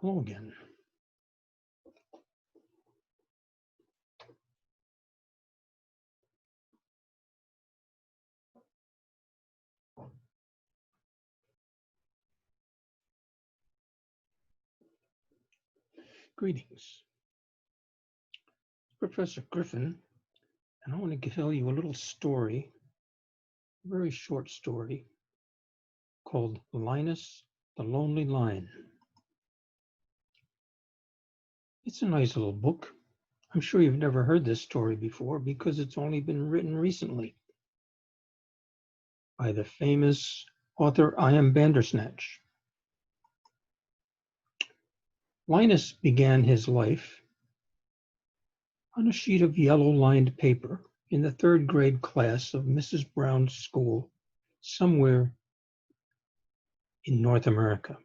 Hello again. Greetings. Professor Griffin, and I want to tell you a little story, a very short story, called Linus the Lonely Lion. It's a nice little book. I'm sure you've never heard this story before because it's only been written recently by the famous author I.M. Bandersnatch. Linus began his life on a sheet of yellow-lined paper in the third grade class of Mrs. Brown's school somewhere in North America.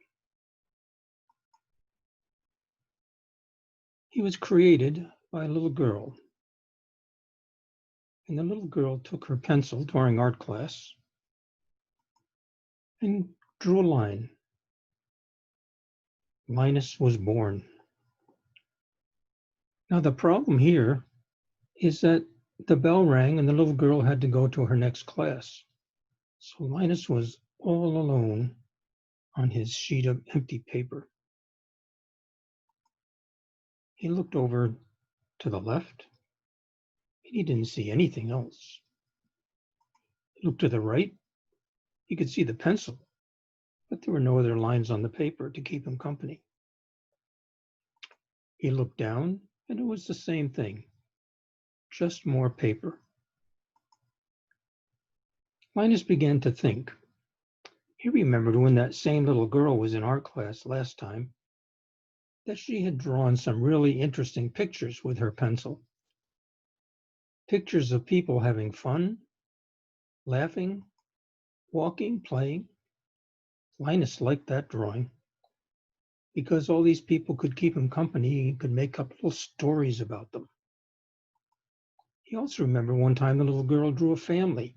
He was created by a little girl, and the little girl took her pencil during art class and drew a line. Linus was born. Now the problem here is that the bell rang and the little girl had to go to her next class. So Linus was all alone on his sheet of empty paper. He looked over to the left, and he didn't see anything else. He looked to the right, he could see the pencil, but there were no other lines on the paper to keep him company. He looked down, and it was the same thing, just more paper. Linus began to think. He remembered when that same little girl was in art class last time, that she had drawn some really interesting pictures with her pencil. Pictures of people having fun, laughing, walking, playing. Linus liked that drawing because all these people could keep him company and could make up little stories about them. He also remembered one time the little girl drew a family.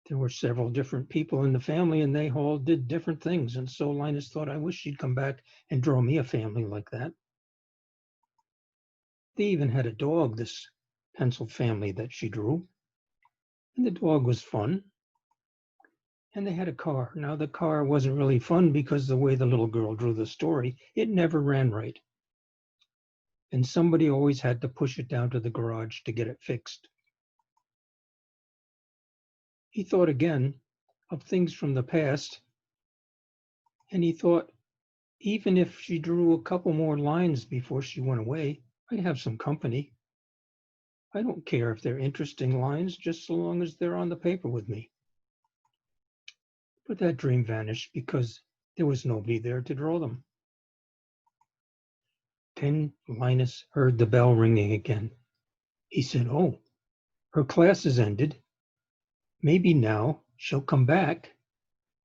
There were several different people in the family and they all did different things. And so Linus thought, I wish she'd come back and draw me a family like that. They even had a dog, this pencil family that she drew. And the dog was fun. And they had a car. Now the car wasn't really fun because the way the little girl drew the story, it never ran right. And somebody always had to push it down to the garage to get it fixed. He thought again of things from the past, and he thought, even if she drew a couple more lines before she went away, I'd have some company. I don't care if they're interesting lines, just so long as they're on the paper with me. But that dream vanished because there was nobody there to draw them. Then Linus heard the bell ringing again. He said, oh, her class is ended. Maybe now she'll come back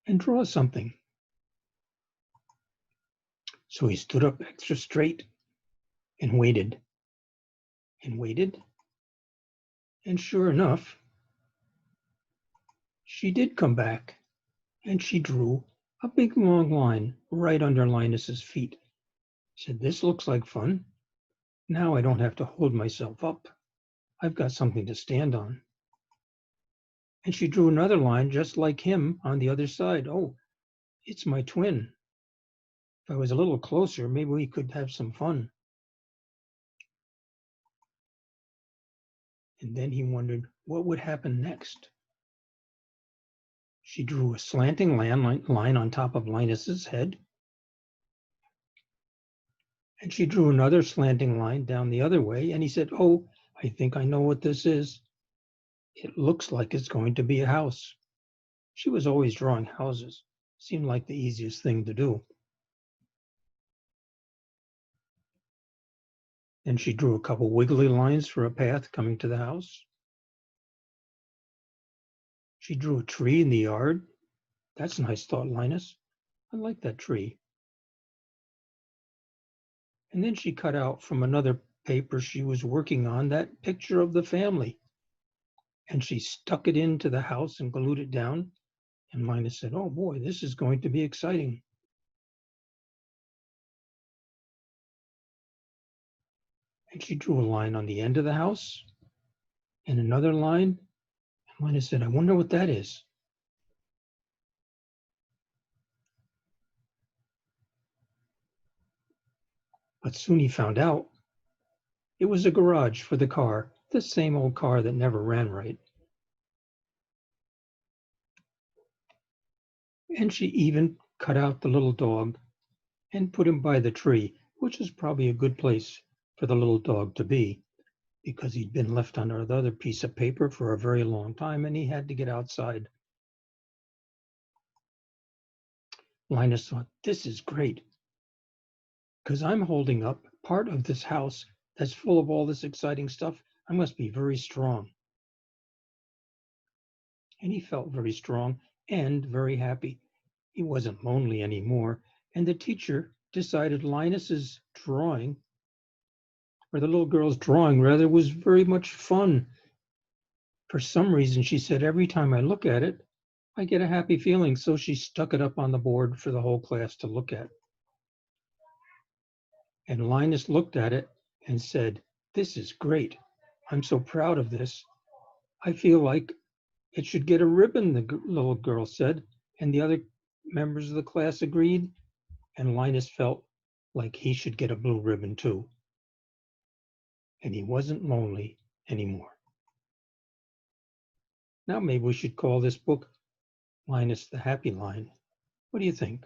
and draw something. So he stood up extra straight and waited and waited. And sure enough, she did come back and she drew a big long line right under Linus's feet. She said, this looks like fun. Now I don't have to hold myself up. I've got something to stand on. And she drew another line just like him on the other side. Oh, it's my twin. If I was a little closer, maybe we could have some fun. And then he wondered what would happen next. She drew a slanting line on top of Linus's head. And she drew another slanting line down the other way. And he said, oh, I think I know what this is. It looks like it's going to be a house. She was always drawing houses. Seemed like the easiest thing to do. Then she drew a couple wiggly lines for a path coming to the house. She drew a tree in the yard. That's nice, thought Linus. I like that tree. And then she cut out from another paper she was working on that picture of the family. And she stuck it into the house and glued it down. And Linus said, oh boy, this is going to be exciting. And she drew a line on the end of the house and another line. And Linus said, I wonder what that is. But soon he found out it was a garage for the car, the same old car that never ran right. And she even cut out the little dog and put him by the tree, which is probably a good place for the little dog to be, because he'd been left under the other piece of paper for a very long time and he had to get outside. Linus thought, this is great, because I'm holding up part of this house that's full of all this exciting stuff. I must be very strong. And he felt very strong and very happy. He wasn't lonely anymore. And the teacher decided Linus's drawing, or the little girl's drawing rather, was very much fun. For some reason, she said, every time I look at it, I get a happy feeling. So she stuck it up on the board for the whole class to look at. And Linus looked at it and said, this is great. I'm so proud of this. I feel like it should get a ribbon, the little girl said. And the other members of the class agreed. And Linus felt like he should get a blue ribbon too. And he wasn't lonely anymore. Now maybe we should call this book Linus the Happy Line. What do you think?